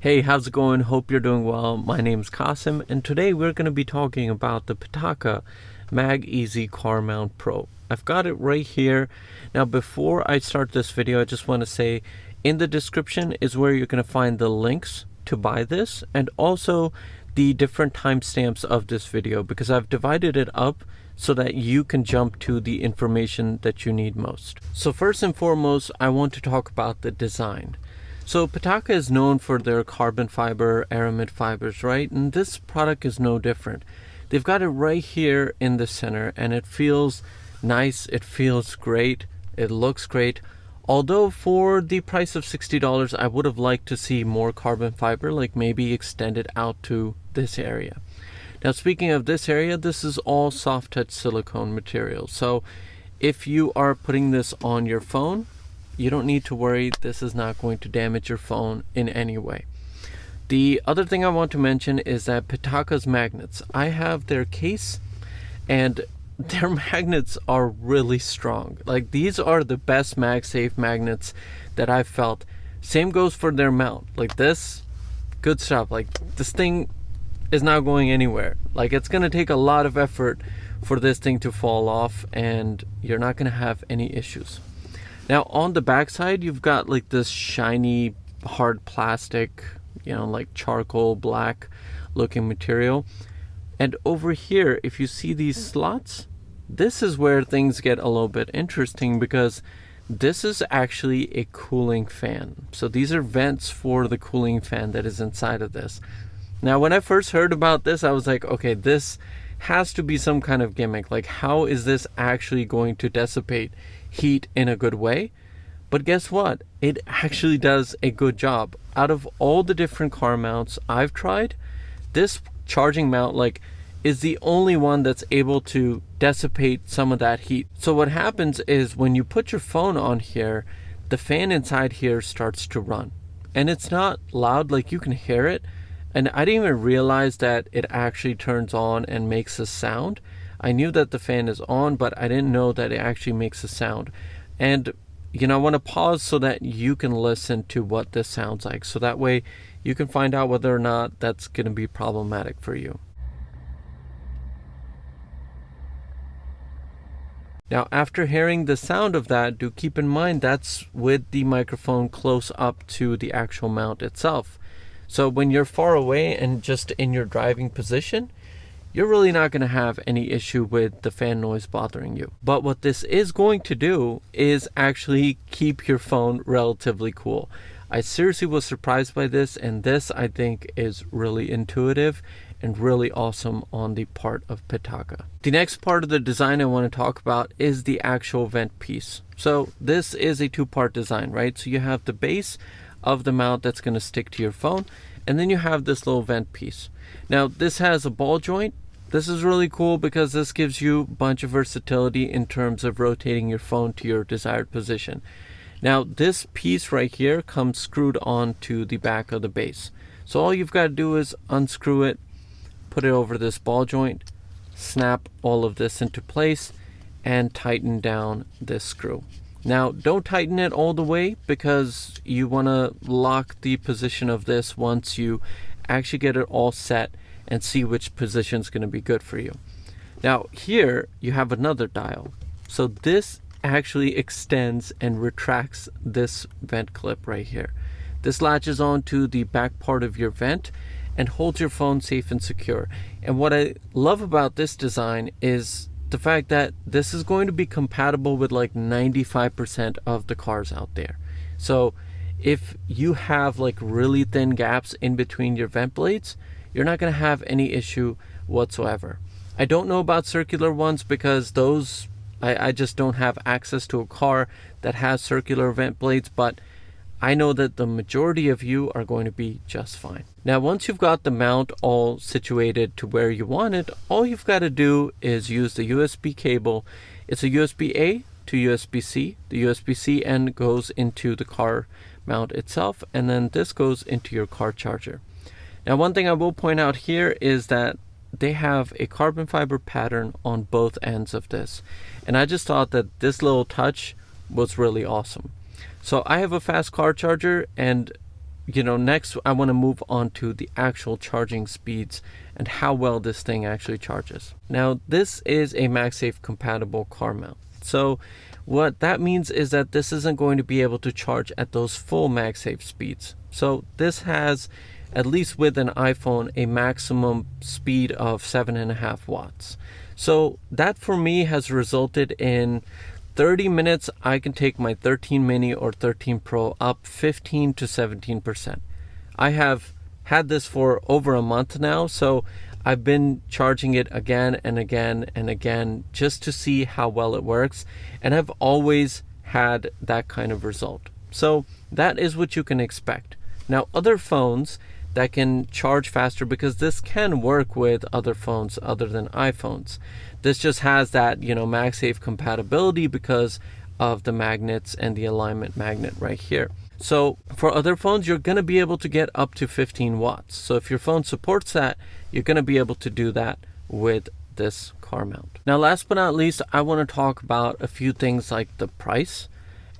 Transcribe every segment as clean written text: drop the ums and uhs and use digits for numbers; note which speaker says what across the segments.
Speaker 1: Hey, how's it going? Hope you're doing well. My name's Qasim, and today we're going to be talking about the Pitaka MagEZ Car Mount Pro. I've got it right here. Now, before I start this video, I just want to say in the description is where you're going to find the links to buy this and also the different timestamps of this video, because I've divided it up so that you can jump to the information that you need most. So first and foremost, I want to talk about the design. So Pitaka is known for their carbon fiber, aramid fibers, right? And this product is no different. They've got it right here in the center, and it feels nice, it feels great, it looks great. Although for the price of $60, I would have liked to see more carbon fiber, like maybe extend it out to this area. Now, speaking of this area, this is all soft touch silicone material. So if you are putting this on your phone, you don't need to worry. This is not going to damage your phone in any way. The other thing I want to mention is that Pitaka's magnets. I have their case, and their magnets are really strong. Like, these are the best MagSafe magnets that I've felt. Same goes for their mount. Like, this, good stuff. Like, this thing is not going anywhere. Like, it's going to take a lot of effort for this thing to fall off, and you're not going to have any issues. Now, on the back side, you've got like this shiny, hard plastic, like charcoal black looking material. And over here, if you see these slots, this is where things get a little bit interesting, because this is actually a cooling fan. So these are vents for the cooling fan that is inside of this. Now, when I first heard about this, I was like, okay, this has to be some kind of gimmick. Like, how is this actually going to dissipate heat in a good way? But guess what? It actually does a good job. Out of all the different car mounts I've tried, this charging mount is the only one that's able to dissipate some of that heat. So what happens is when you put your phone on here, the fan inside here starts to run. And it's not loud, like you can hear it. And I didn't even realize that it actually turns on and makes a sound. I knew that the fan is on, but I didn't know that it actually makes a sound. And, I want to pause so that you can listen to what this sounds like. So that way you can find out whether or not that's going to be problematic for you. Now, after hearing the sound of that, do keep in mind that's with the microphone close up to the actual mount itself. So when you're far away and just in your driving position, you're really not going to have any issue with the fan noise bothering you. But what this is going to do is actually keep your phone relatively cool. I seriously was surprised by this, and this I think is really intuitive and really awesome on the part of Pitaka. The next part of the design I want to talk about is the actual vent piece. So this is a two-part design, right? So you have the base of the mount that's going to stick to your phone, and then you have this little vent piece. Now, this has a ball joint. This is really cool because this gives you a bunch of versatility in terms of rotating your phone to your desired position. Now, this piece right here comes screwed onto the back of the base. So all you've got to do is unscrew it, put it over this ball joint, snap all of this into place, and tighten down this screw. Now, don't tighten it all the way, because you want to lock the position of this once you actually get it all set and see which position is going to be good for you. Now, here you have another dial. So this actually extends and retracts this vent clip right here. This latches onto the back part of your vent and holds your phone safe and secure. And what I love about this design is the fact that this is going to be compatible with like 95% of the cars out there. So if you have like really thin gaps in between your vent blades, you're not going to have any issue whatsoever. I don't know about circular ones, because those, I just don't have access to a car that has circular vent blades, but I know that the majority of you are going to be just fine. Now, once you've got the mount all situated to where you want it, all you've got to do is use the USB cable. It's a USB-A to USB-C. The USB-C end goes into the car mount itself, and then this goes into your car charger. Now, one thing I will point out here is that they have a carbon fiber pattern on both ends of this. And I just thought that this little touch was really awesome. So I have a fast car charger, and next I want to move on to the actual charging speeds and how well this thing actually charges. Now, this is a MagSafe compatible car mount. So what that means is that this isn't going to be able to charge at those full MagSafe speeds. So this has, at least with an iPhone, a maximum speed of 7.5 watts. So that for me has resulted in 30 minutes, I can take my 13 mini or 13 Pro up 15 to 17%. I have had this for over a month now, so I've been charging it again and again and again just to see how well it works, and I've always had that kind of result. So that is what you can expect. Now, other phones that can charge faster, because this can work with other phones other than iPhones. This just has that, MagSafe compatibility because of the magnets and the alignment magnet right here. So for other phones, you're going to be able to get up to 15 watts. So if your phone supports that, you're going to be able to do that with this car mount. Now, last but not least, I want to talk about a few things like the price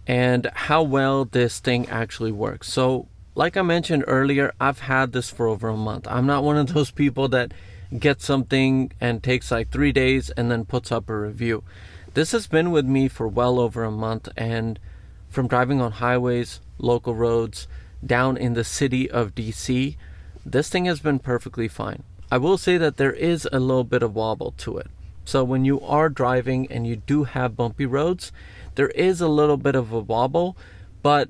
Speaker 1: and how well this thing actually works. So like I mentioned earlier, I've had this for over a month. I'm not one of those people that gets something and takes like 3 days and then puts up a review. This has been with me for well over a month, and from driving on highways, local roads, down in the city of DC, this thing has been perfectly fine. I will say that there is a little bit of wobble to it. So when you are driving and you do have bumpy roads, there is a little bit of a wobble, but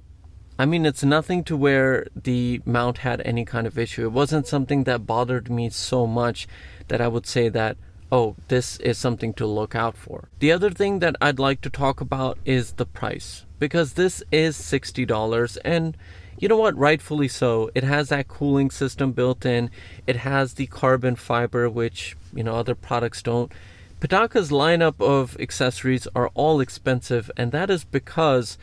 Speaker 1: I mean, it's nothing to where the mount had any kind of issue. It wasn't something that bothered me so much that I would say that, oh, this is something to look out for. The other thing that I'd like to talk about is the price, because this is $60, and you know what, rightfully so. It has that cooling system built in. It has the carbon fiber, which, other products don't. Pitaka's lineup of accessories are all expensive, and that is because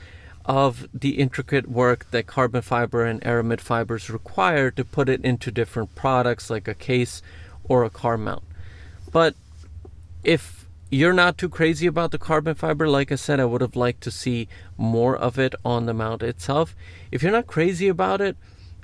Speaker 1: of the intricate work that carbon fiber and aramid fibers require to put it into different products like a case or a car mount. But if you're not too crazy about the carbon fiber, like I said, I would have liked to see more of it on the mount itself. If you're not crazy about it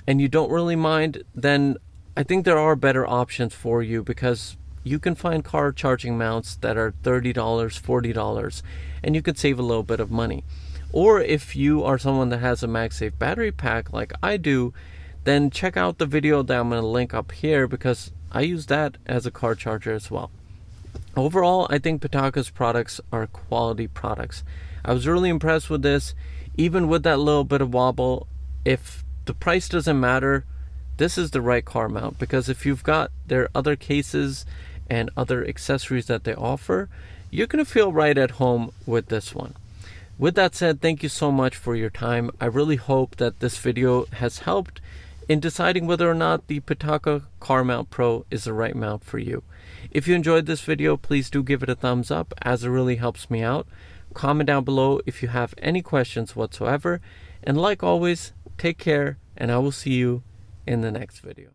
Speaker 1: and you don't really mind, then I think there are better options for you, because you can find car charging mounts that are $30, $40, and you could save a little bit of money. Or if you are someone that has a MagSafe battery pack like I do, then check out the video that I'm going to link up here, because I use that as a car charger as well. Overall, I think Pitaka's products are quality products. I was really impressed with this. Even with that little bit of wobble, if the price doesn't matter, this is the right car mount, because if you've got their other cases and other accessories that they offer, you're going to feel right at home with this one. With that said, thank you so much for your time. I really hope that this video has helped in deciding whether or not the Pitaka Car Mount Pro is the right mount for you. If you enjoyed this video, please do give it a thumbs up, as it really helps me out. Comment down below if you have any questions whatsoever. And like always, take care, and I will see you in the next video.